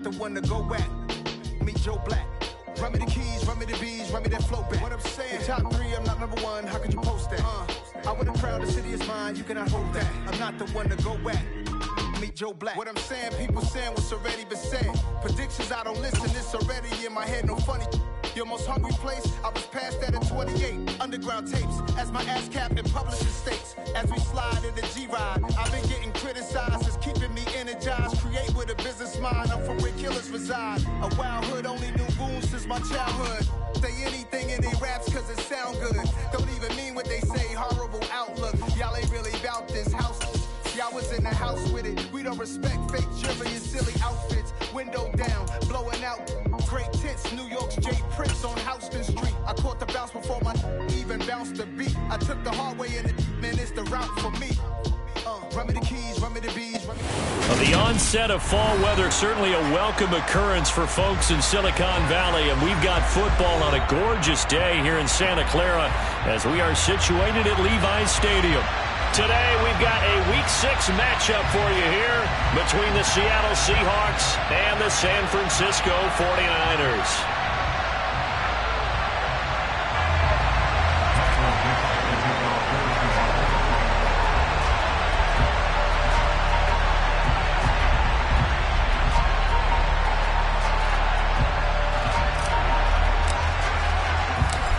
The one to go at. Meet Joe Black. Run me the keys, run me the bees, run me that flow back. What I'm saying, top 3, I'm not number 1. How could you post that? I would have crowned the city is mine, you cannot hold that. I'm not the one to go at. Meet Joe Black. What I'm saying, people saying what's already been said. Predictions, I don't listen, it's already in my head, no funny. Your most hungry place, I was past that at 28. Underground tapes, as my ass cap in publishing states. As we slide in the G-Ride, I've been getting criticized, it's keeping me energized. Create with a business mind, I'm from where killers reside. A wild hood, only knew goons since my childhood. Say anything in they raps cause it sound good. Don't even mean what they say, horrible outlook. Y'all ain't really about this house. Y'all was in the house with it. We don't respect fake jewelry and silly outfits. Window down, blowing out. Great tits, New York's J. Prince on Houston Street. I caught the bounce before my even bounced the beat. I took the hard way in it, man, it's the route for me. Run me the keys, run me the bees. The onset of fall weather, certainly a welcome occurrence for folks in Silicon Valley. And we've got football on a gorgeous day here in Santa Clara as we are situated at Levi's Stadium. Today, we've got a Week 6 matchup for you here between the Seattle Seahawks and the San Francisco 49ers.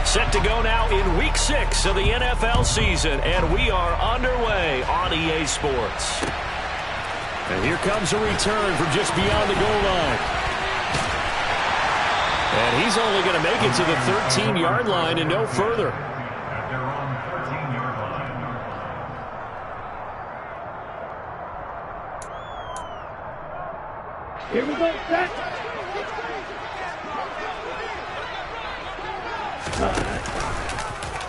Set to go now in Week 6 of the NFL season, and we are underway on EA Sports. And here comes a return from just beyond the goal line. And he's only going to make it to the 13-yard line and no further. Here we go, set.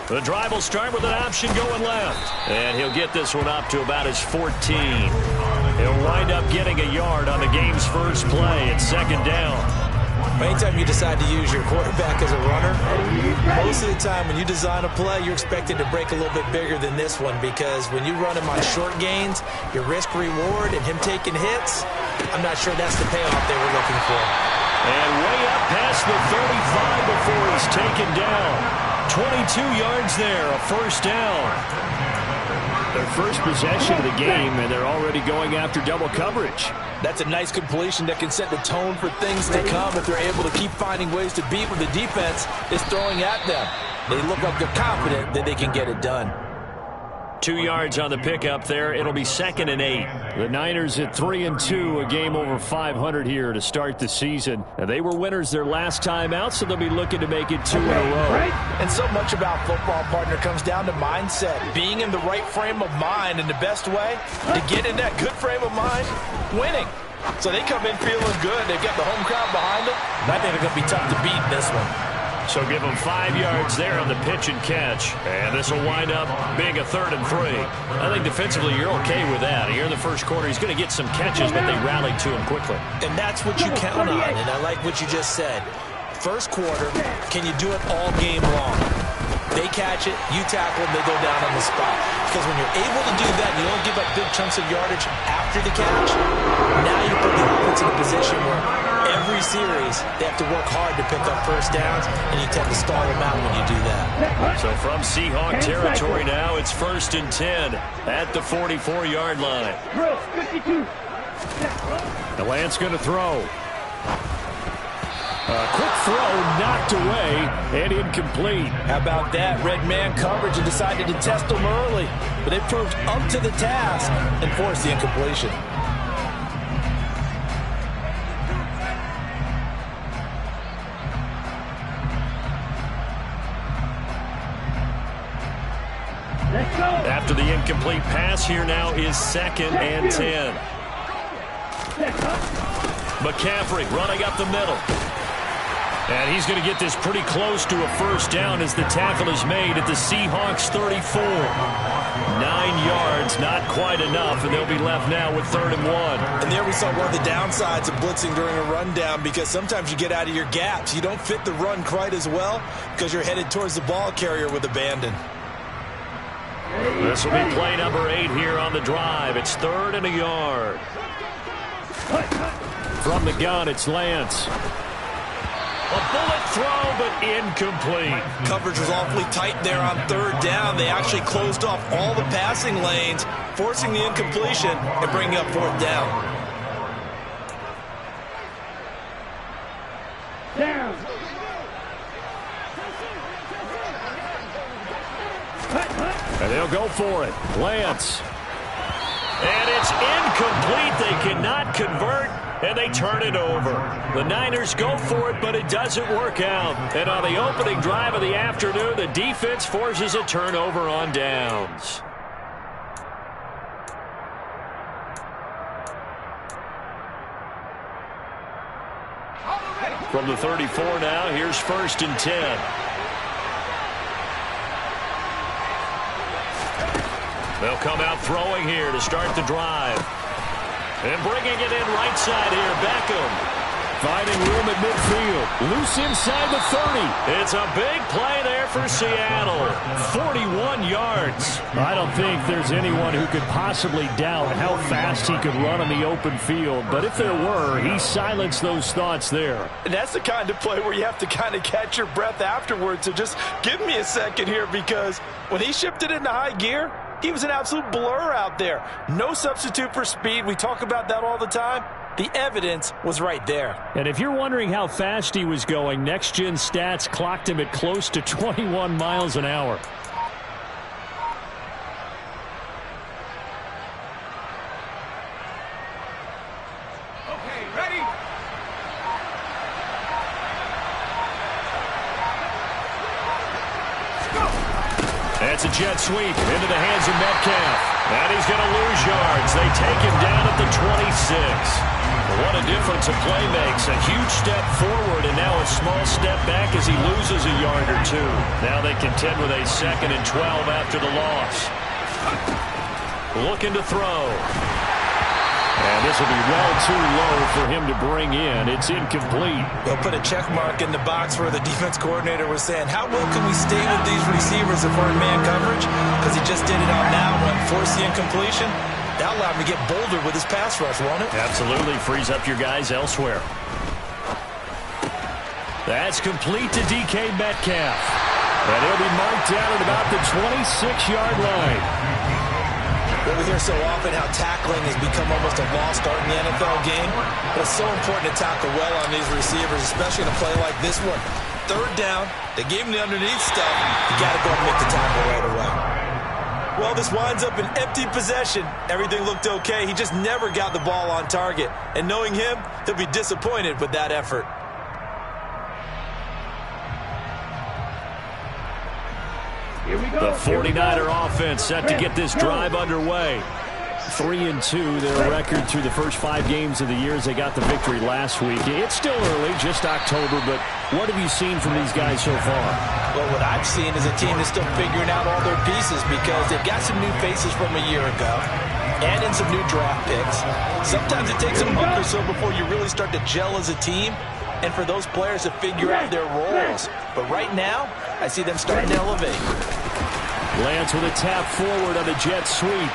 The drive will start with an option going left. And he'll get this one up to about his 14. He'll wind up getting a yard on the game's first play at second down. Anytime you decide to use your quarterback as a runner, most of the time when you design a play, you're expected to break a little bit bigger than this one, because when you run him on short gains, your risk-reward and him taking hits, I'm not sure that's the payoff they were looking for. And way up past the 35 before he's taken down. 22 yards there, a first down. Their first possession of the game, and they're already going after double coverage. That's a nice completion that can set the tone for things to come if they're able to keep finding ways to beat what the defense is throwing at them. They look like they're confident that they can get it done. 2 yards on the pickup there. It'll be 2nd and 8. The Niners at 3-2, a game over 500 here to start the season. And they were winners their last time out, so they'll be looking to make it 2 in a row. And so much about football, partner, comes down to mindset. Being in the right frame of mind, and the best way to get in that good frame of mind, winning. So they come in feeling good. They've got the home crowd behind them. And I think they're going to be tough to beat in this one. So give him 5 yards there on the pitch and catch. And this will wind up being a 3rd and 3. I think defensively you're okay with that. Here in the first quarter, he's going to get some catches, but they rallied to him quickly. And that's what you count on, and I like what you just said. First quarter, can you do it all game long? They catch it, you tackle them, they go down on the spot. Because when you're able to do that, you don't give up big chunks of yardage after the catch. Now you put the offense in a position where every series they have to work hard to pick up first downs, and you tend to stall them out when you do that. So from Seahawk territory now, it's 1st and 10 at the 44-yard line. The Lance going to throw. A quick throw knocked away and incomplete. How about that? Red man coverage and decided to test them early. But they proved up to the task and forced the incompletion. After the incomplete pass, here now is 2nd and 10. McCaffrey running up the middle. And he's going to get this pretty close to a first down as the tackle is made at the Seahawks 34. 9 yards, not quite enough, and they'll be left now with 3rd and 1. And there we saw one of the downsides of blitzing during a rundown, because sometimes you get out of your gaps. You don't fit the run quite as well because you're headed towards the ball carrier with abandon. This will be play number 8 here on the drive. It's 3rd and a yard. From the gun, it's Lance. A bullet throw, but incomplete. Coverage was awfully tight there on third down. They actually closed off all the passing lanes, forcing the incompletion and bringing up fourth down. And they'll go for it. Lance. And it's incomplete. They cannot convert, and they turn it over. The Niners go for it, but it doesn't work out. And on the opening drive of the afternoon, the defense forces a turnover on downs. From the 34 now, here's 1st and 10. They'll come out throwing here to start the drive. And bringing it in right side here, Beckham. Finding room at midfield. Loose inside the 30. It's a big play there for Seattle. 41 yards. I don't think there's anyone who could possibly doubt how fast he could run on the open field. But if there were, he silenced those thoughts there. And that's the kind of play where you have to kind of catch your breath afterwards. So just give me a second here, because when he shifted into high gear, he was an absolute blur out there. No substitute for speed. We talk about that all the time. The evidence was right there. And if you're wondering how fast he was going, Next Gen Stats clocked him at close to 21 miles an hour. Okay, ready? That's a jet sweep into the hands of Metcalf. And he's going to lose yards. They take him down at the 26. What a difference a play makes. A huge step forward and now a small step back as he loses a yard or two. Now they contend with a 2nd and 12 after the loss. Looking to throw. And this will be well too low for him to bring in. It's incomplete. They'll put a check mark in the box where the defense coordinator was saying, how well can we stay with these receivers if we're in man coverage? Because he just did it on that one. Force the incompletion. That allowed him to get bolder with his pass rush, won't it? Absolutely. Frees up your guys elsewhere. That's complete to DK Metcalf. And he'll be marked down at about the 26-yard line. Well, we hear so often how tackling has become almost a lost art in the NFL game. But it's so important to tackle well on these receivers, especially in a play like this one. Third down, they gave him the underneath stuff. You got to go and make the tackle right away. Well, this winds up an empty possession. Everything looked okay. He just never got the ball on target. And knowing him, he'll be disappointed with that effort. The 49er offense set to get this drive underway. 3-2, their record through the first 5 games of the year as they got the victory last week. It's still early, just October, but what have you seen from these guys so far? Well, what I've seen is a team that's still figuring out all their pieces, because they've got some new faces from a year ago and in some new draft picks. Sometimes it takes a month or so before you really start to gel as a team and for those players to figure out their roles. But right now, I see them starting to elevate. Lance with a tap forward on the jet sweep.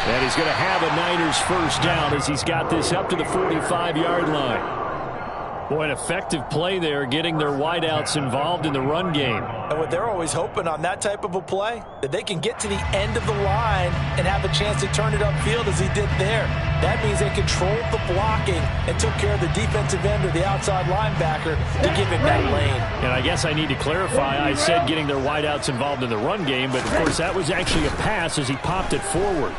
And he's going to have a Niners first down as he's got this up to the 45-yard line. Boy, an effective play there, getting their wideouts involved in the run game. And what they're always hoping on that type of a play, that they can get to the end of the line and have a chance to turn it upfield as he did there. That means they controlled the blocking and took care of the defensive end or the outside linebacker to give him that lane. And I guess I need to clarify, I said getting their wideouts involved in the run game, but of course that was actually a pass as he popped it forward.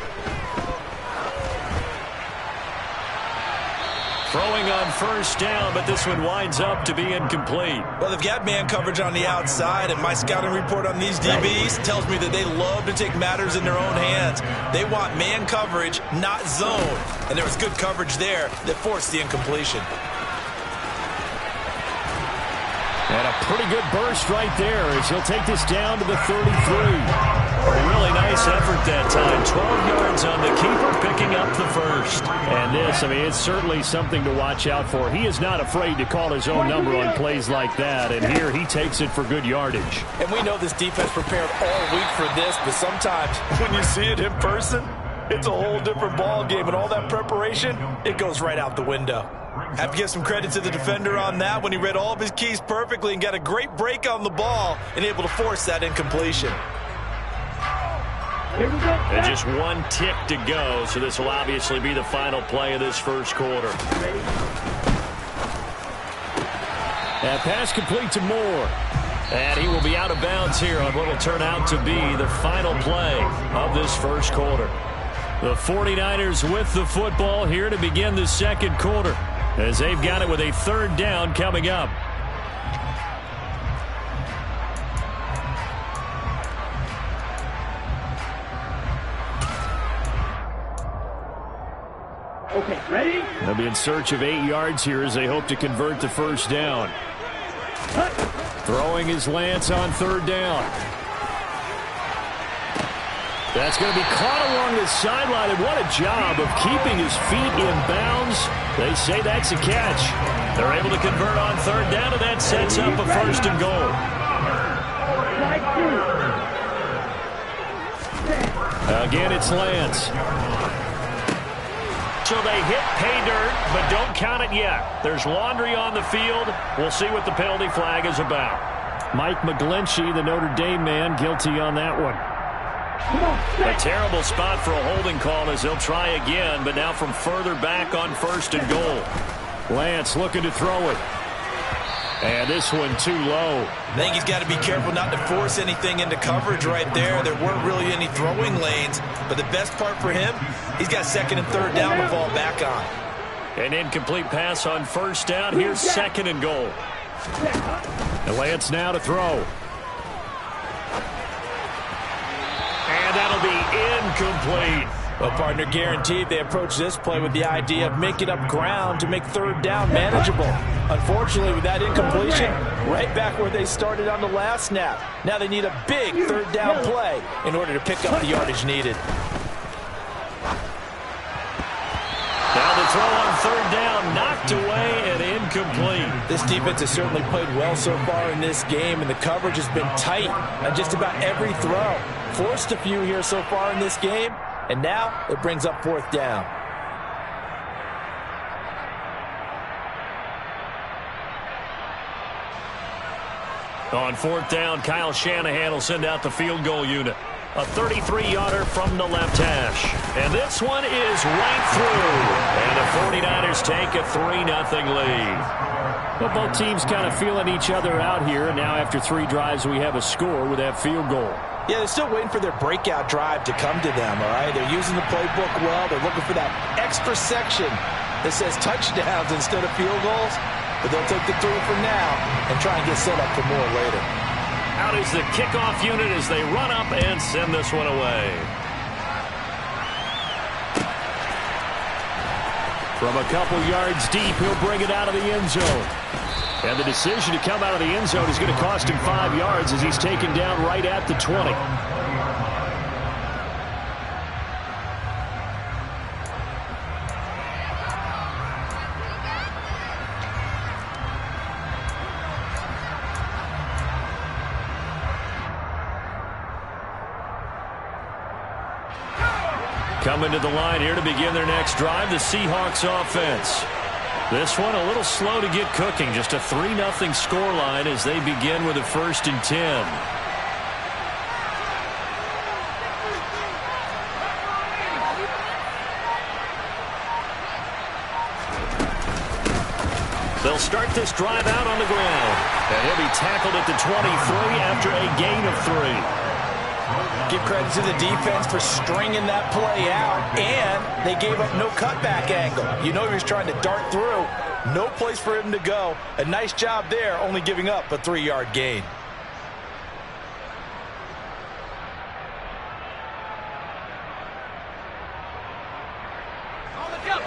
Throwing on first down, but this one winds up to be incomplete. Well, they've got man coverage on the outside, and my scouting report on these DBs tells me that they love to take matters in their own hands. They want man coverage, not zone. And there was good coverage there that forced the incompletion. And a pretty good burst right there as he'll take this down to the 33. A really nice effort that time. 12 yards on the keeper, picking up the first. And this, I mean, it's certainly something to watch out for. He is not afraid to call his own number on plays like that. And here he takes it for good yardage. And we know this defense prepared all week for this, but sometimes when you see it in person, it's a whole different ball game, and all that preparation, it goes right out the window. Have to give some credit to the defender on that when he read all of his keys perfectly and got a great break on the ball and able to force that incompletion. And just one tick to go, so this will obviously be the final play of this first quarter. That pass complete to Moore. And he will be out of bounds here on what will turn out to be the final play of this first quarter. The 49ers with the football here to begin the second quarter, as they've got it with a third down coming up. Okay, ready? They'll be in search of 8 yards here as they hope to convert the first down. Throwing his Lance on third down. That's going to be caught along the sideline, and what a job of keeping his feet in bounds. They say that's a catch. They're able to convert on third down, and that sets up a first and goal. Again, it's Lance. So they hit pay dirt, but don't count it yet. There's laundry on the field. We'll see what the penalty flag is about. Mike McGlinchey, the Notre Dame man, guilty on that one. A terrible spot for a holding call as they'll try again, but now from further back on first and goal. Lance looking to throw it. And this one too low. I think he's got to be careful not to force anything into coverage right there. There weren't really any throwing lanes, but the best part for him, he's got second and third down to fall back on. An incomplete pass on first down. Here's second and goal. And Lance now to throw. And that'll be incomplete. Well, partner, guaranteed they approach this play with the idea of making up ground to make third down manageable. Unfortunately, with that incompletion, right back where they started on the last snap. Now they need a big third down play in order to pick up the yardage needed. Now the throw on third down, knocked away and incomplete. This defense has certainly played well so far in this game, and the coverage has been tight on just about every throw. Forced a few here so far in this game, and now it brings up fourth down. On fourth down, Kyle Shanahan will send out the field goal unit. A 33-yarder from the left hash. And this one is right through. And the 49ers take a 3-0 lead. Well, both teams kind of feeling each other out here. And now after 3 drives, we have a score with that field goal. Yeah, they're still waiting for their breakout drive to come to them, all right? They're using the playbook well. They're looking for that extra section that says touchdowns instead of field goals. But they'll take the 3 for now and try and get set up for more later. Out is the kickoff unit as they run up and send this one away. From a couple yards deep, he'll bring it out of the end zone. And the decision to come out of the end zone is going to cost him 5 yards as he's taken down right at the 20. Coming to the line here to begin their next drive, the Seahawks offense. This one a little slow to get cooking. Just a 3-0 scoreline as they begin with a 1st and 10. They'll start this drive out on the ground. And he'll be tackled at the 23 after a gain of 3. Give credit to the defense for stringing that play out, and they gave up no cutback angle. You know he was trying to dart through. No place for him to go. A nice job there, only giving up a 3-yard gain.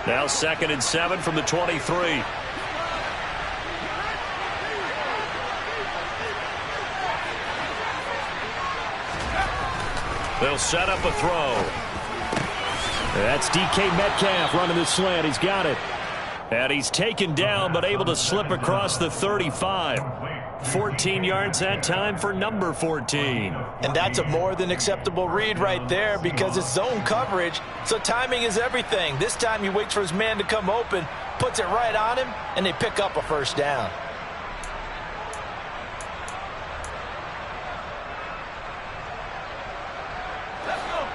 Now 2nd and 7 from the 23. They'll set up a throw. That's DK Metcalf running the slant. He's got it. And he's taken down but able to slip across the 35. 14 yards that time for number 14. And that's a more than acceptable read right there because it's zone coverage, so timing is everything. This time he waits for his man to come open, puts it right on him, and they pick up a first down.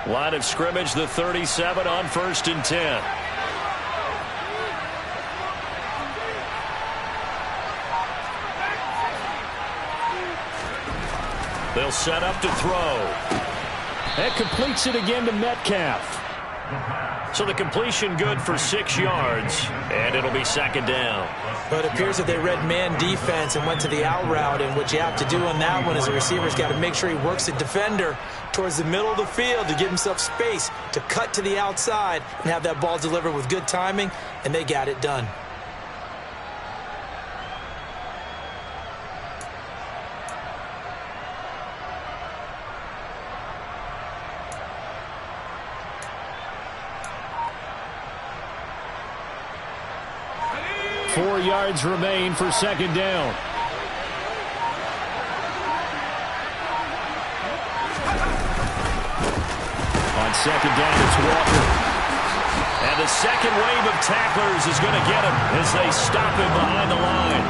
Line of scrimmage, the 37 on 1st and 10. They'll set up to throw. That completes it again to Metcalf. So the completion good for 6 yards, and it'll be 2nd down. But it appears that they read man defense and went to the out route, and what you have to do on that one is the receiver's got to make sure he works the defender towards the middle of the field to give himself space to cut to the outside and have that ball delivered with good timing, and they got it done. Four yards remain for 2nd down. On 2nd down, it's Walker. And the second wave of tacklers is going to get him as they stop him behind the line.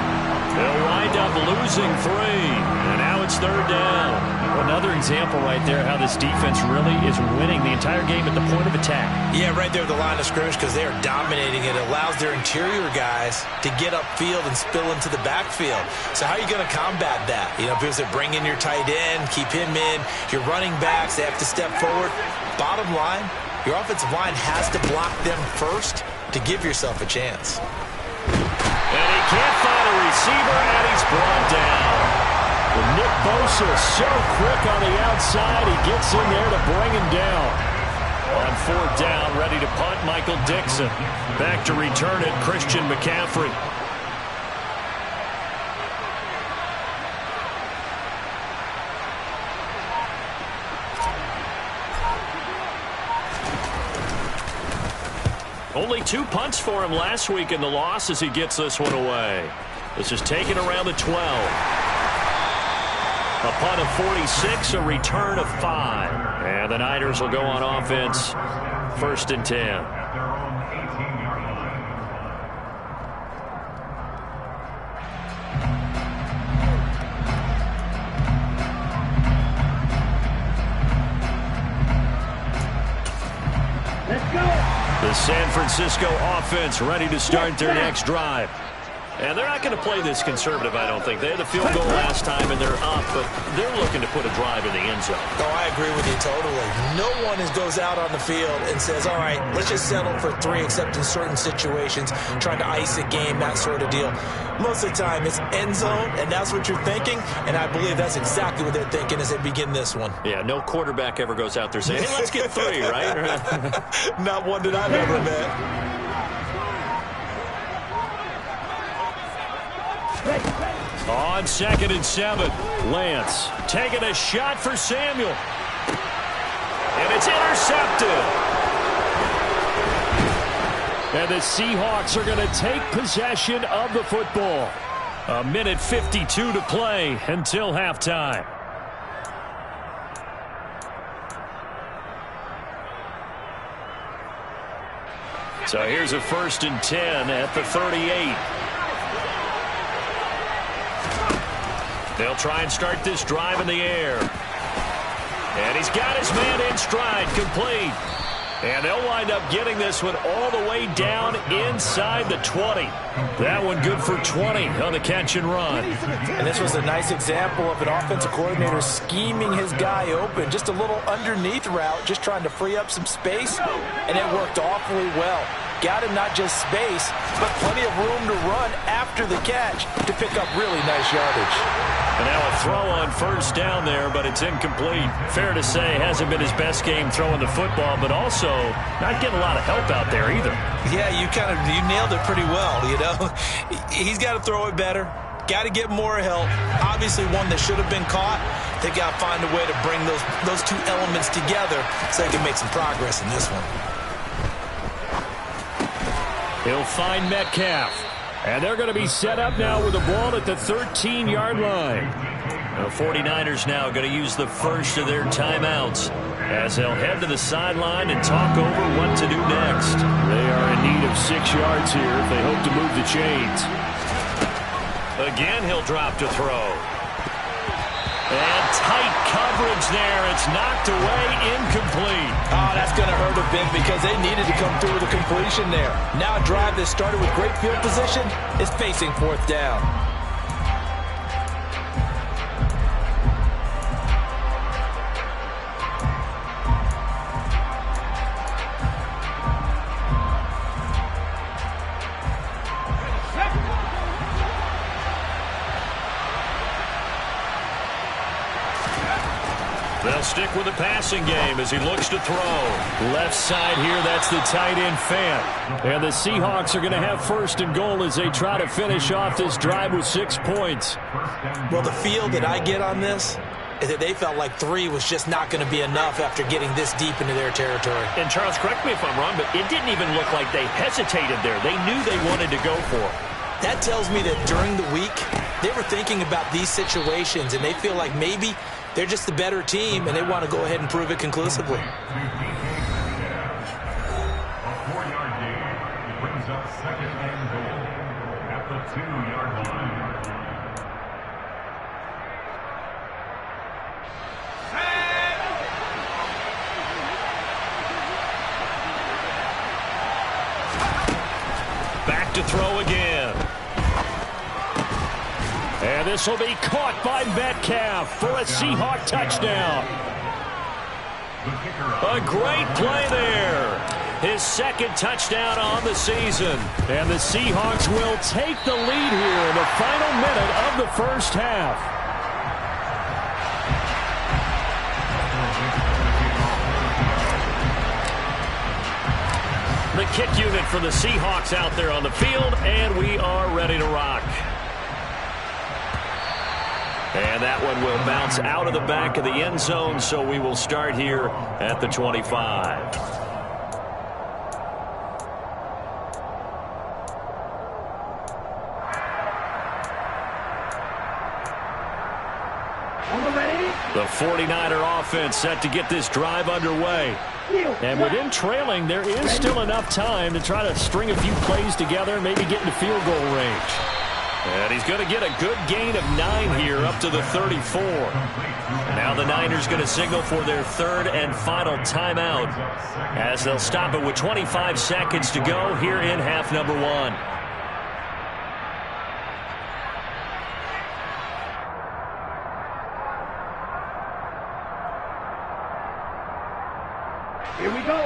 They'll wind up losing 3, and now it's 3rd down. Another example right there how this defense really is winning the entire game at the point of attack. Yeah, right there at the line of scrimmage because they are dominating. It allows their interior guys to get upfield and spill into the backfield. So how are you going to combat that? You know, because they bring in your tight end, keep him in. Your running backs, they have to step forward. Bottom line, your offensive line has to block them first to give yourself a chance. And he can't find a receiver, and he's brought down. Well, Nick Bosa so quick on the outside. He gets in there to bring him down. On 4th down, ready to punt, Michael Dixon. Back to return it, Christian McCaffrey. Only 2 punts for him last week in the loss as he gets this one away. This is taken around the 12. A punt of 46, a return of 5. And the Niners will go on offense, 1st and 10. Let's go. The San Francisco offense ready to start their next drive. And they're not going to play this conservative, I don't think. They had the field goal last time, and they're up, but they're looking to put a drive in the end zone. Oh, I agree with you totally. No one goes out on the field and says, all right, let's just settle for 3, except in certain situations, trying to ice a game, that sort of deal. Most of the time, it's end zone, and that's what you're thinking, and I believe that's exactly what they're thinking as they begin this one. Yeah, no quarterback ever goes out there saying, hey, let's get 3, right? Not one that I've ever met. On 2nd and 7, Lance taking a shot for Samuel. And it's intercepted. And the Seahawks are going to take possession of the football. 1:52 to play until halftime. So here's a 1st and 10 at the 38. They'll try and start this drive in the air. And he's got his man in stride, complete. And they'll wind up getting this one all the way down inside the 20. That one good for 20 on the catch and run. And this was a nice example of an offensive coordinator scheming his guy open. Just a little underneath route, just trying to free up some space. And it worked awfully well. Got him not just space, but plenty of room to run after the catch to pick up really nice yardage. And now a throw on 1st down there, but it's incomplete. Fair to say, hasn't been his best game throwing the football, but also not getting a lot of help out there either. Yeah, you nailed it pretty well, you know. He's got to throw it better. Got to get more help. Obviously one that should have been caught. They got to find a way to bring those 2 elements together so they can make some progress in this one. He'll find Metcalf. And they're going to be set up now with the ball at the 13-yard line. The 49ers now going to use the first of their timeouts as they'll head to the sideline and talk over what to do next. They are in need of 6 yards here if they hope to move the chains. Again, he'll drop to throw. And tight coverage there. It's knocked away, incomplete. Oh, that's going to hurt a bit because they needed to come through with a completion there. Now a drive that started with great field position is facing 4th down. They'll stick with the passing game as he looks to throw. Left side here, that's the tight end Fant. And the Seahawks are going to have first and goal as they try to finish off this drive with 6 points. Well, the feel that I get on this is that they felt like 3 was just not going to be enough after getting this deep into their territory. And Charles, correct me if I'm wrong, but it didn't even look like they hesitated there. They knew they wanted to go for it. That tells me that during the week, they were thinking about these situations, and they feel like maybe they're just the better team, and they want to go ahead and prove it conclusively. A 4-yard gain brings up 2nd and goal at the 2-yard line. Back to throw again. And this will be caught by Metcalf for a Seahawk touchdown. A great play there. His 2nd touchdown on the season. And the Seahawks will take the lead here in the final minute of the first half. The kick unit for the Seahawks out there on the field, and we are ready to rock. And that one will bounce out of the back of the end zone, so we will start here at the 25. The 49er offense set to get this drive underway. And with them trailing, there is still enough time to try to string a few plays together and maybe get into field goal range. And he's going to get a good gain of 9 here up to the 34. And now the Niners going to signal for their 3rd and final timeout as they'll stop it with 25 seconds to go here in half number 1.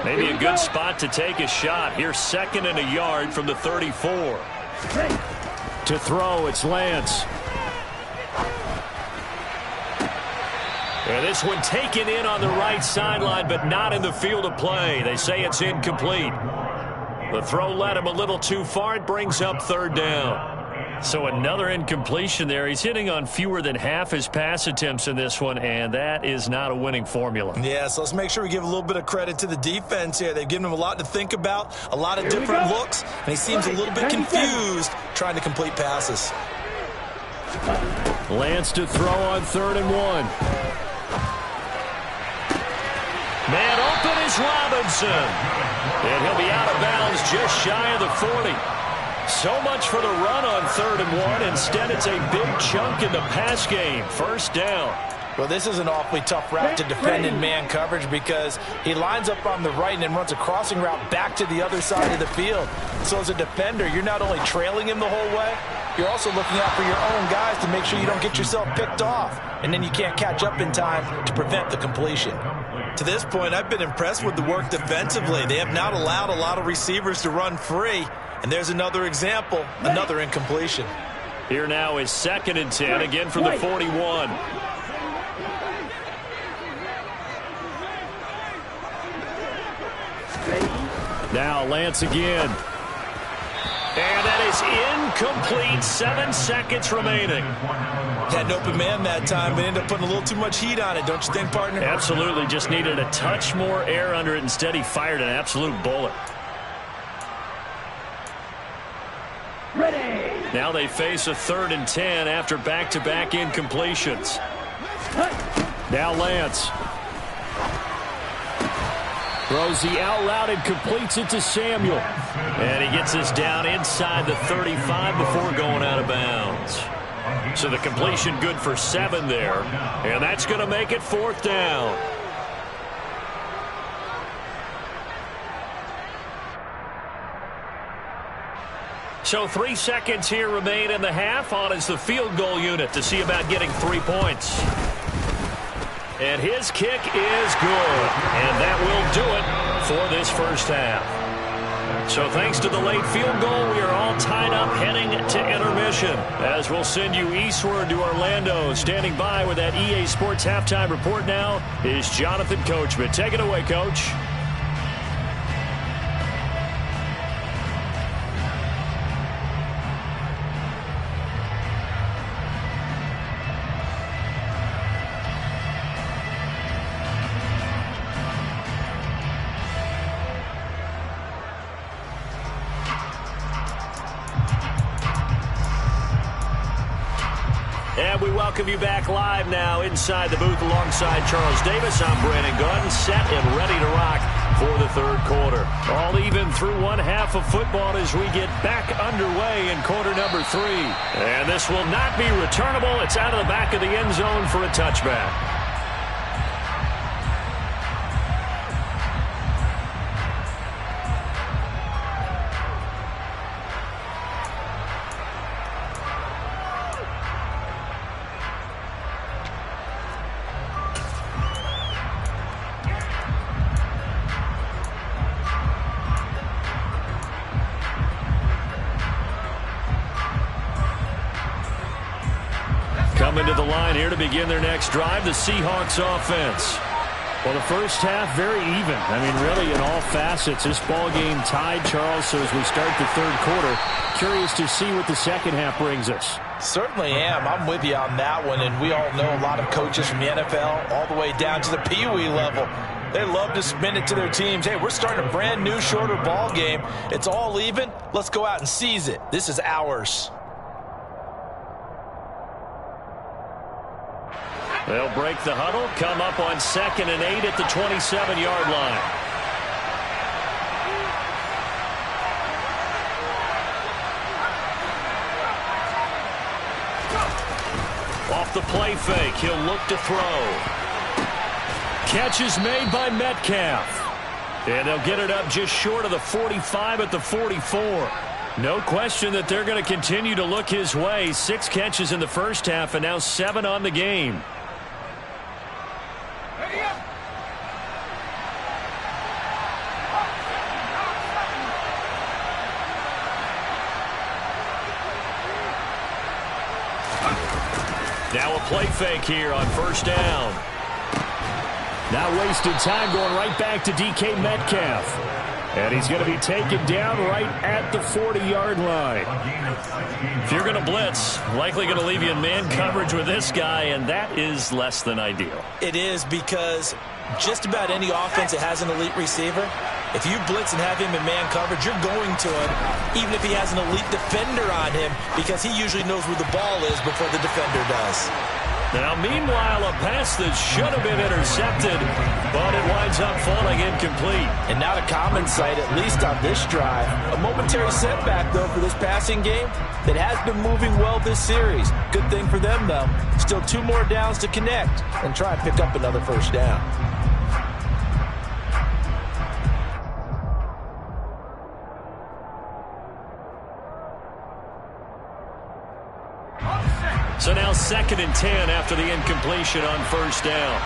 Maybe a good spot to take a shot. Here's 2nd and a yard from the 34. To throw, it's Lance. And this one taken in on the right sideline, but not in the field of play. They say it's incomplete. The throw led him a little too far. It brings up 3rd down. So another incompletion there. He's hitting on fewer than half his pass attempts in this one, and that is not a winning formula. Yeah, so let's make sure we give a little bit of credit to the defense here. They've given him a lot to think about, a lot of different looks, and he seems a little bit confused trying to complete passes. Lance to throw on 3rd and 1. Man open is Robinson. And he'll be out of bounds just shy of the 40. So much for the run on 3rd and 1. Instead, it's a big chunk in the pass game. 1st down. Well, this is an awfully tough route to defend in man coverage because he lines up on the right and then runs a crossing route back to the other side of the field. So as a defender, you're not only trailing him the whole way, you're also looking out for your own guys to make sure you don't get yourself picked off. And then you can't catch up in time to prevent the completion. To this point, I've been impressed with the work defensively. They have not allowed a lot of receivers to run free. And there's another example, another incompletion. Here now is 2nd and 10, again from the 41. Now Lance again. And that is incomplete. 7 seconds remaining. Had an open man that time, but ended up putting a little too much heat on it, don't you think, partner? Absolutely. Just needed a touch more air under it. Instead, he fired an absolute bullet. Now they face a 3rd and 10 after back-to-back incompletions. Now Lance. Throws the out route and completes it to Samuel. And he gets us down inside the 35 before going out of bounds. So the completion good for 7 there. And that's going to make it 4th down. So 3 seconds here remain in the half. On is the field goal unit to see about getting 3 points. And his kick is good. And that will do it for this first half. So thanks to the late field goal, we are all tied up heading to intermission. As we'll send you eastward to Orlando. Standing by with that EA Sports halftime report now is Jonathan Coachman. Take it away, Coach. And we welcome you back live now inside the booth alongside Charles Davis. I'm Brandon Gunn, set and ready to rock for the 3rd quarter. All even through one half of football as we get back underway in quarter number 3. And this will not be returnable. It's out of the back of the end zone for a touchback. Coming to the line here to begin their next drive, the Seahawks offense. Well, the first half, very even. I mean, really, in all facets, this ball game tied, Charles. So as we start the 3rd quarter, curious to see what the second half brings us. Certainly am. I'm with you on that one, and we all know a lot of coaches from the NFL all the way down to the Pee Wee level. They love to spin it to their teams. Hey, we're starting a brand new, shorter ball game. It's all even. Let's go out and seize it. This is ours. They'll break the huddle, come up on 2nd and 8 at the 27-yard line. Off the play fake, he'll look to throw. Catch is made by Metcalf. And they'll get it up just short of the 45 at the 44. No question that they're going to continue to look his way. 6 catches in the first half and now 7 on the game. Now a play fake here on 1st down. Not wasting time, going right back to DK Metcalf. And he's going to be taken down right at the 40-yard line. If you're going to blitz, likely going to leave you in man coverage with this guy, and that is less than ideal. It is, because just about any offense that has an elite receiver, if you blitz and have him in man coverage, you're going to him, even if he has an elite defender on him, because he usually knows where the ball is before the defender does. Now, meanwhile, a pass that should have been intercepted, but it winds up falling incomplete. And not a common sight, at least on this drive. A momentary setback, though, for this passing game that has been moving well this series. Good thing for them, though. Still 2 more downs to connect and try and pick up another 1st down. So now 2nd and 10 after the incompletion on 1st down.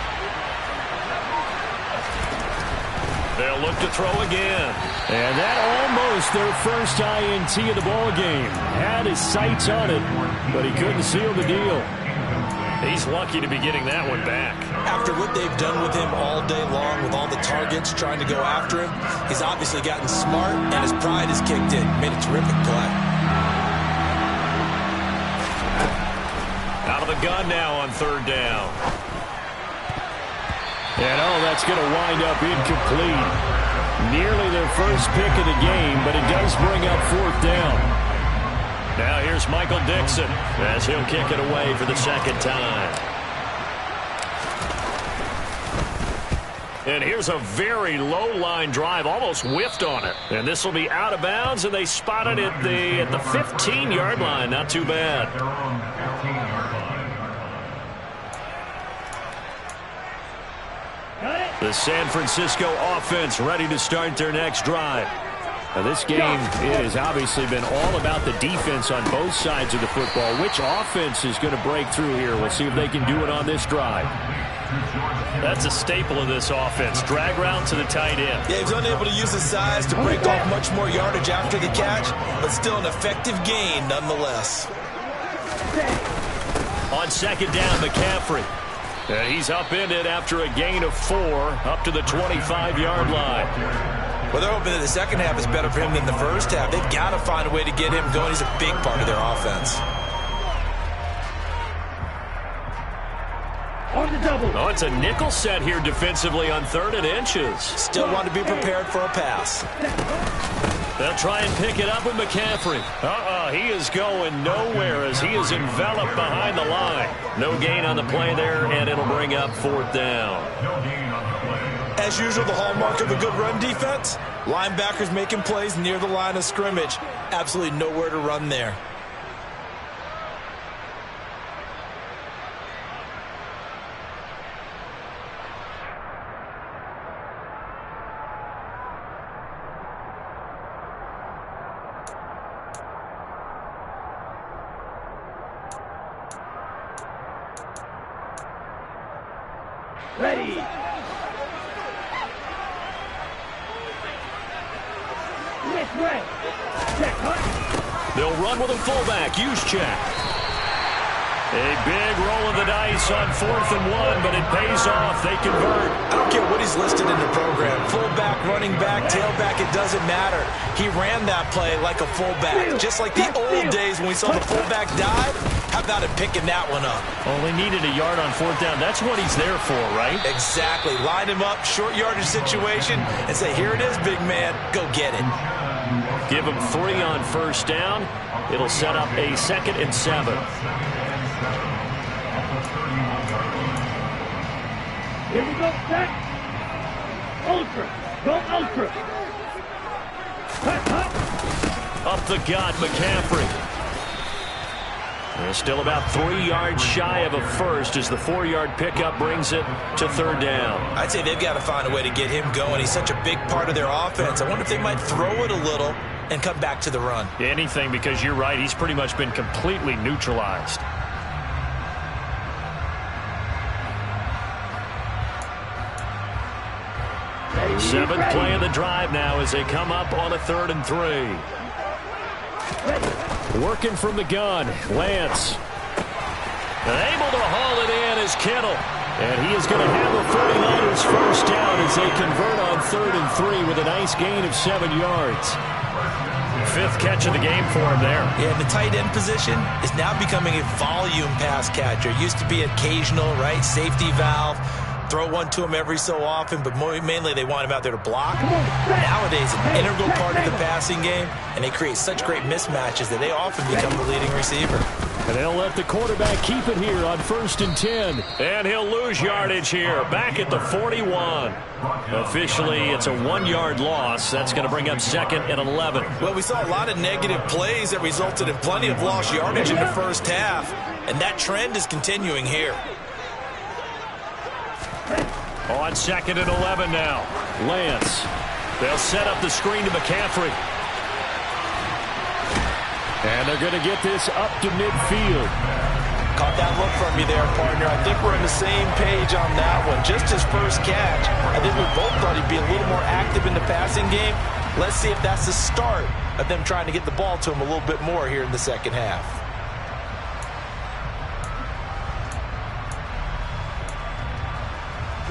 They'll look to throw again. And that almost their first INT of the ball game. Had his sights on it, but he couldn't seal the deal. He's lucky to be getting that one back. After what they've done with him all day long, with all the targets trying to go after him, he's obviously gotten smart, and his pride has kicked in. Made a terrific play. Out of the gun now on 3rd down. And that's going to wind up incomplete. Nearly their first pick of the game, but it does bring up 4th down. Now here's Michael Dixon as he'll kick it away for the second time. And here's a very low line drive, almost whiffed on it. And this will be out of bounds, and they spotted it at the 15-yard line. Not too bad. The San Francisco offense ready to start their next drive. Now this game, it has obviously been all about the defense on both sides of the football. Which offense is going to break through here? We'll see if they can do it on this drive. That's a staple of this offense. Drag route to the tight end. Yeah, he's unable to use his size to break off much more yardage after the catch, but still an effective gain nonetheless. On second down, McCaffrey. And he's upended after a gain of 4 up to the 25-yard line. Well, they're hoping that the second half is better for him than the first half. They've got to find a way to get him going. He's a big part of their offense. Oh, it's a nickel set here defensively on 3rd and inches. Still want to be prepared for a pass. They'll try and pick it up with McCaffrey. He is going nowhere as he is enveloped behind the line. No gain on the play there, and it'll bring up 4th down. As usual, the hallmark of a good run defense, linebackers making plays near the line of scrimmage. Absolutely nowhere to run there. Ready. They'll run with a fullback. Juszczyk. A big roll of the dice on 4th and 1, but it pays off. They convert. I don't care what he's listed in the program. Fullback, running back, tailback, it doesn't matter. He ran that play like a fullback. Just like the old days when we saw the fullback dive. How about him picking that one up? Only needed a yard on 4th down. That's what he's there for, right? Exactly. Line him up, short yardage situation, and say, here it is, big man. Go get it. Give him 3 on 1st down. It'll set up a 2nd and 7. Here we go, set. Ultra. Go ultra. Up the gut, McCaffrey. They're still about 3 yards shy of a first as the 4-yard pickup brings it to 3rd down. I'd say they've got to find a way to get him going. He's such a big part of their offense. I wonder if they might throw it a little and come back to the run. Anything, because you're right. He's pretty much been completely neutralized. Seventh play of the drive now as they come up on a 3rd and 3. Working from the gun, Lance. Able to haul it in is Kittle. And he is going to have the 49ers first down as they convert on 3rd and 3 with a nice gain of 7 yards. 5th catch of the game for him there. Yeah, and the tight end position is now becoming a volume pass catcher. Used to be occasional, right? Safety valve. Throw one to him every so often, but mainly they want him out there to block. Nowadays, an integral part of the passing game, and they create such great mismatches that they often become the leading receiver. And they'll let the quarterback keep it here on 1st and 10. And he'll lose yardage here, back at the 41. Officially, it's a 1-yard loss. That's going to bring up 2nd and 11. Well, we saw a lot of negative plays that resulted in plenty of lost yardage in the first half, and that trend is continuing here. On 2nd and 11 now. Lance. They'll set up the screen to McCaffrey. And they're going to get this up to midfield. Caught that look from you there, partner. I think we're on the same page on that one. Just his first catch. I think we both thought he'd be a little more active in the passing game. Let's see if that's the start of them trying to get the ball to him a little bit more here in the second half.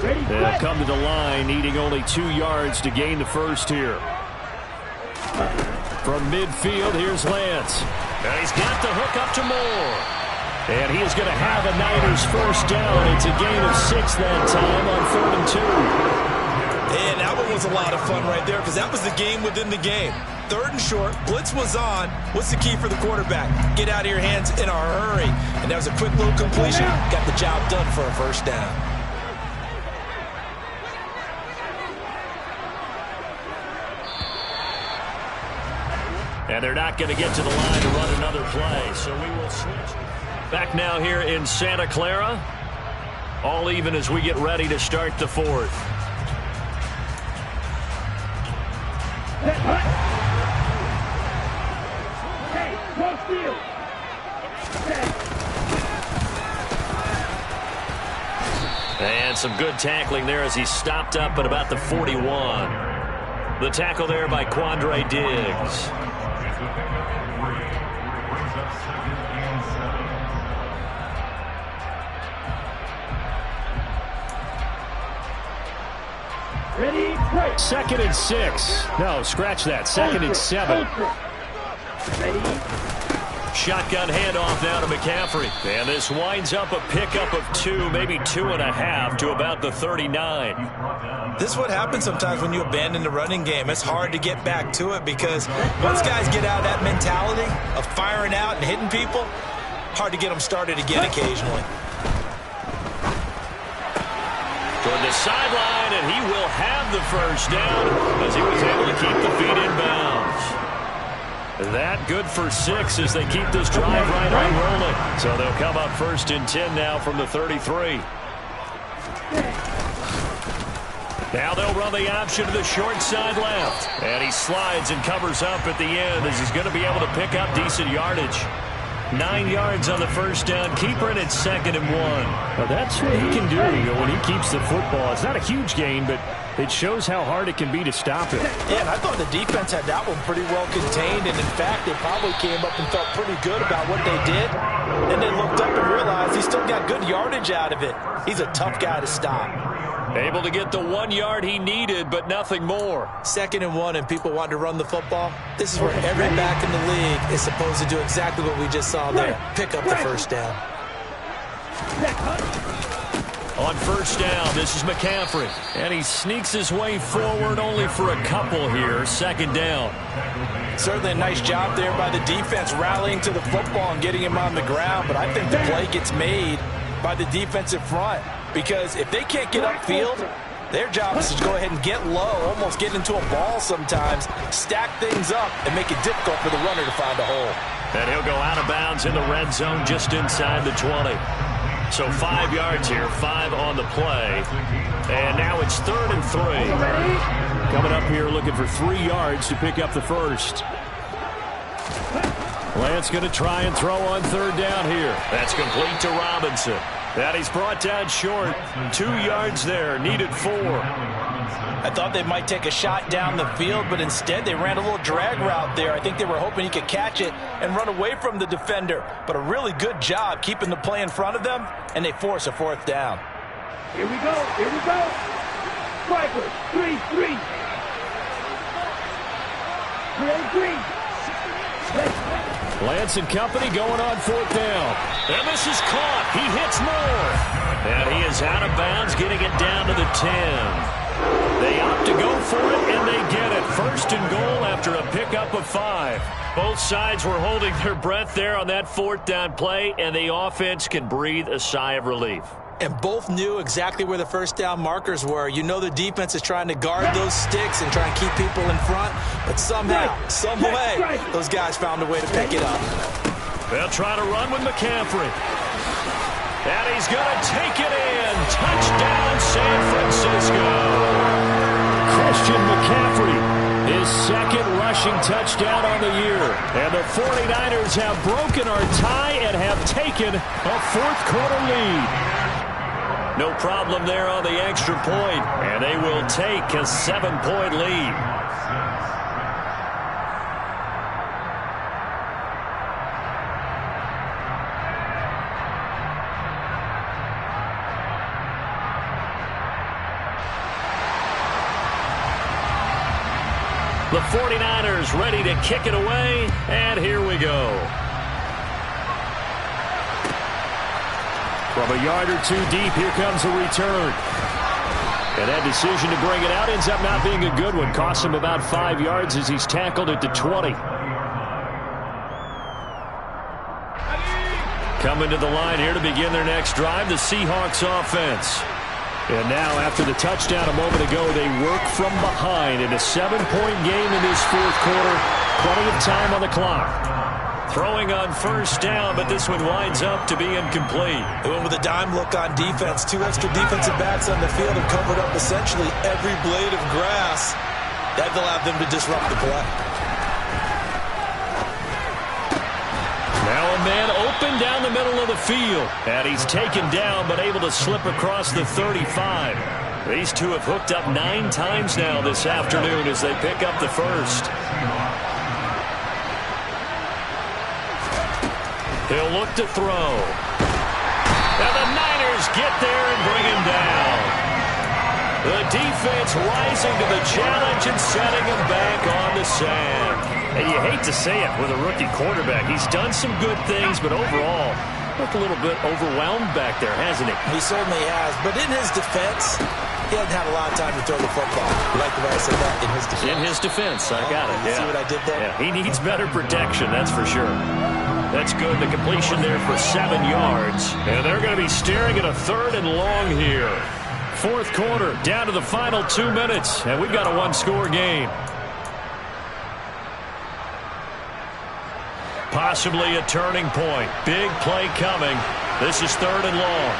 They'll come to the line, needing only 2 yards to gain the first here. From midfield, here's Lance. And he's got the hook up to Moore. And he is going to have a Niners first down. It's a gain of 6 that time on 3rd and 2. And that one was was a lot of fun right there because that was the game within the game. 3rd and short, blitz was on. What's the key for the quarterback? Get out of your hands in a hurry. And that was a quick little completion. Got the job done for a first down. And they're not going to get to the line to run another play, so we will switch. Back now here in Santa Clara. All even as we get ready to start the 4th. And some good tackling there as he stopped up at about the 41. The tackle there by Quandre Diggs. Ready, break. 2nd and 6. No, scratch that. 2nd and 7. Ready. Shotgun handoff now to McCaffrey. And this winds up a pickup of 2, maybe 2.5 to about the 39. This is what happens sometimes when you abandon the running game. It's hard to get back to it because once guys get out of that mentality of firing out and hitting people, hard to get them started again occasionally. Toward the sideline, and he will have the first down as he was able to keep the feet in bounds. That good for 6 as they keep this drive right on rolling. So they'll come up 1st and 10 now from the 33. Now they'll run the option to the short side left. And he slides and covers up at the end as he's going to be able to pick up decent yardage. 9 yards on the first down. Keeper in at 2nd and 1. Well, that's what he can do, when he keeps the football. It's not a huge gain, but it shows how hard it can be to stop it. Yeah, and I thought the defense had that one pretty well contained, and in fact, they probably came up and felt pretty good about what they did. Then they looked up and realized he still got good yardage out of it. He's a tough guy to stop. Able to get the 1 yard he needed, but nothing more. 2nd and 1, and people want to run the football. This is where every back in the league is supposed to do exactly what we just saw there. Pick up the first down. On first down, this is McCaffrey. And he sneaks his way forward only for a couple here. 2nd down. Certainly a nice job there by the defense rallying to the football and getting him on the ground. But I think the play gets made by the defensive front. Because if they can't get upfield, their job is to go ahead and get low, almost get into a ball sometimes, stack things up, and make it difficult for the runner to find a hole. And he'll go out of bounds in the red zone just inside the 20. So 5 yards here, 5 on the play. And now it's 3rd and 3. Coming up here looking for 3 yards to pick up the first. Lance going to try and throw on 3rd down here. That's complete to Robinson. That he's brought down short. 2 yards there, needed 4. I thought they might take a shot down the field, but instead they ran a little drag route there. I think they were hoping he could catch it and run away from the defender. But a really good job keeping the play in front of them, and they force a 4th down. Here we go. Here we go. Strikers. 3-3. 3-3. Lance and company going on 4th down. And this is caught. He hits more. And he is out of bounds, getting it down to the 10. They opt to go for it, and they get it. 1st and goal after a pickup of 5. Both sides were holding their breath there on that 4th down play, and the offense can breathe a sigh of relief. And both knew exactly where the first down markers were. You know the defense is trying to guard those sticks and try and keep people in front. But somehow, some way, those guys found a way to pick it up. They'll try to run with McCaffrey. And he's going to take it in. Touchdown, San Francisco. Christian McCaffrey, his 2nd rushing touchdown on the year. And the 49ers have broken our tie and have taken a 4th quarter lead. No problem there on the extra point, and they will take a 7-point lead. The 49ers ready to kick it away, and here we go. From a yard or 2 deep, here comes a return. And that decision to bring it out ends up not being a good one. Costs him about 5 yards as he's tackled at the 20. Coming to the line here to begin their next drive, the Seahawks offense. And now, after the touchdown a moment ago, they work from behind in a 7-point game in this fourth quarter. Plenty of time on the clock. Throwing on first down, but this one winds up to be incomplete. They went with a dime look on defense. 2 extra defensive backs on the field and covered up essentially every blade of grass. That allowed them to disrupt the play. Now a man open down the middle of the field. And he's taken down, but able to slip across the 35. These two have hooked up 9 times now this afternoon as they pick up the first. He'll look to throw. Now the Niners get there and bring him down. The defense rising to the challenge and setting him back on the sand. And you hate to say it with a rookie quarterback. He's done some good things, but overall, looked a little bit overwhelmed back there, hasn't he? He certainly has. But in his defense, he hasn't had a lot of time to throw the football. You like the way I said that? In his defense. In his defense. I got it. You see what I did there? Yeah, he needs better protection, that's for sure. That's good. The completion there for 7 yards. And they're going to be staring at a 3rd and long here. Fourth quarter, down to the final 2 minutes. And we've got a 1-score game. Possibly a turning point. Big play coming. This is 3rd and long.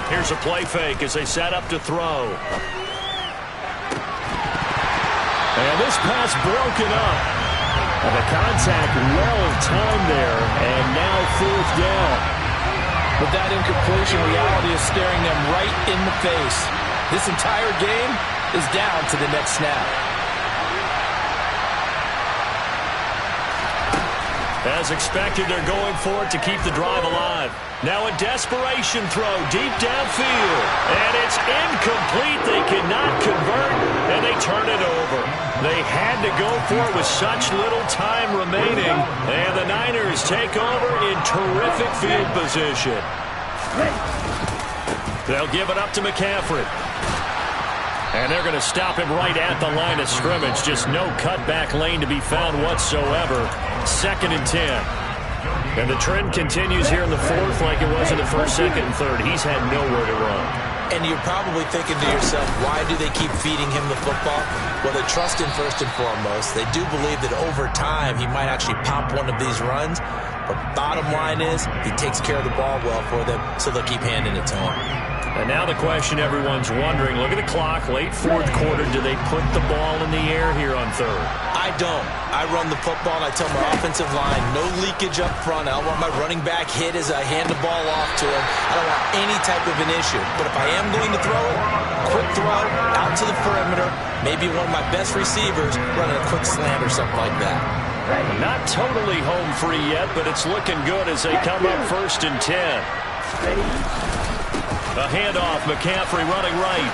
Here's a play fake as they set up to throw. And this pass broken up. And the contact well-timed there, and now 4th down. But that incompletion reality is staring them right in the face. This entire game is down to the next snap. As expected, they're going for it to keep the drive alive. Now a desperation throw deep downfield. And it's incomplete. They cannot convert, and they turn it over. They had to go for it with such little time remaining. And the Niners take over in terrific field position. They'll give it up to McCaffrey. And they're going to stop him right at the line of scrimmage. Just no cutback lane to be found whatsoever. 2nd and 10. And the trend continues here in the 4th like it was in the 1st, 2nd, and 3rd. He's had nowhere to run. And you're probably thinking to yourself, why do they keep feeding him the football? Well, they trust him first and foremost. They do believe that over time he might actually pop one of these runs. But bottom line is, he takes care of the ball well for them, so they'll keep handing it to him. And now the question everyone's wondering, look at the clock, late 4th quarter, do they put the ball in the air here on 3rd? I don't. I run the football, and I tell my offensive line, no leakage up front. I don't want my running back hit as I hand the ball off to him. I don't want any type of an issue. But if I am going to throw it, quick throw, out to the perimeter, maybe one of my best receivers running a quick slant or something like that. Not totally home free yet, but it's looking good as they come up 1st and 10. A handoff, McCaffrey running right.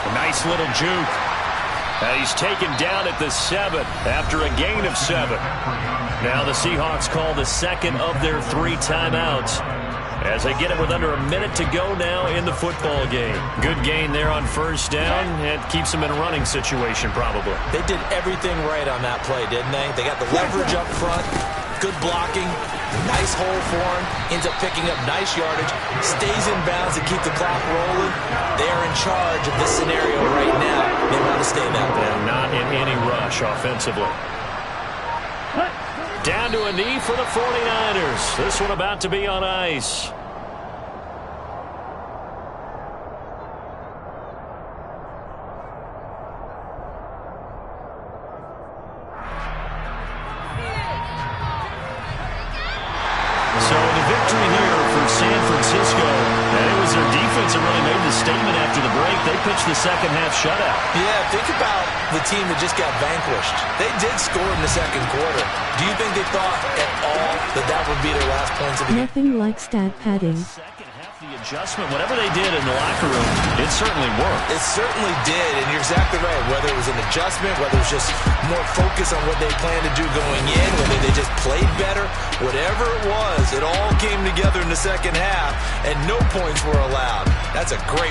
A nice little juke. And he's taken down at the 7 after a gain of 7. Now the Seahawks call the 2nd of their 3 timeouts as they get it with under a minute to go now in the football game. Good gain there on first down. It keeps them in a running situation probably. They did everything right on that play, didn't they? They got the leverage up front, good blocking, nice hole for him, ends up picking up nice yardage, stays in bounds to keep the clock rolling. They're in charge of this scenario right now. They want to stay that way. And not in any rush offensively. Down to a knee for the 49ers. This one about to be on ice. So the victory here for San Francisco, and it was their defense that really made the statement after the break. They pitched the second half shutout. Yeah, think about the team that just got vanquished. They did score in the second quarter. Do you think they thought at all that that would be their last points of the game? Nothing like stat padding. The adjustment, whatever they did in the locker room, it certainly worked. It certainly did, and you're exactly right. Whether it was an adjustment, whether it was just more focus on what they planned to do going in, whether they just played better, whatever it was, it all came together in the second half, and no points were allowed. That's a great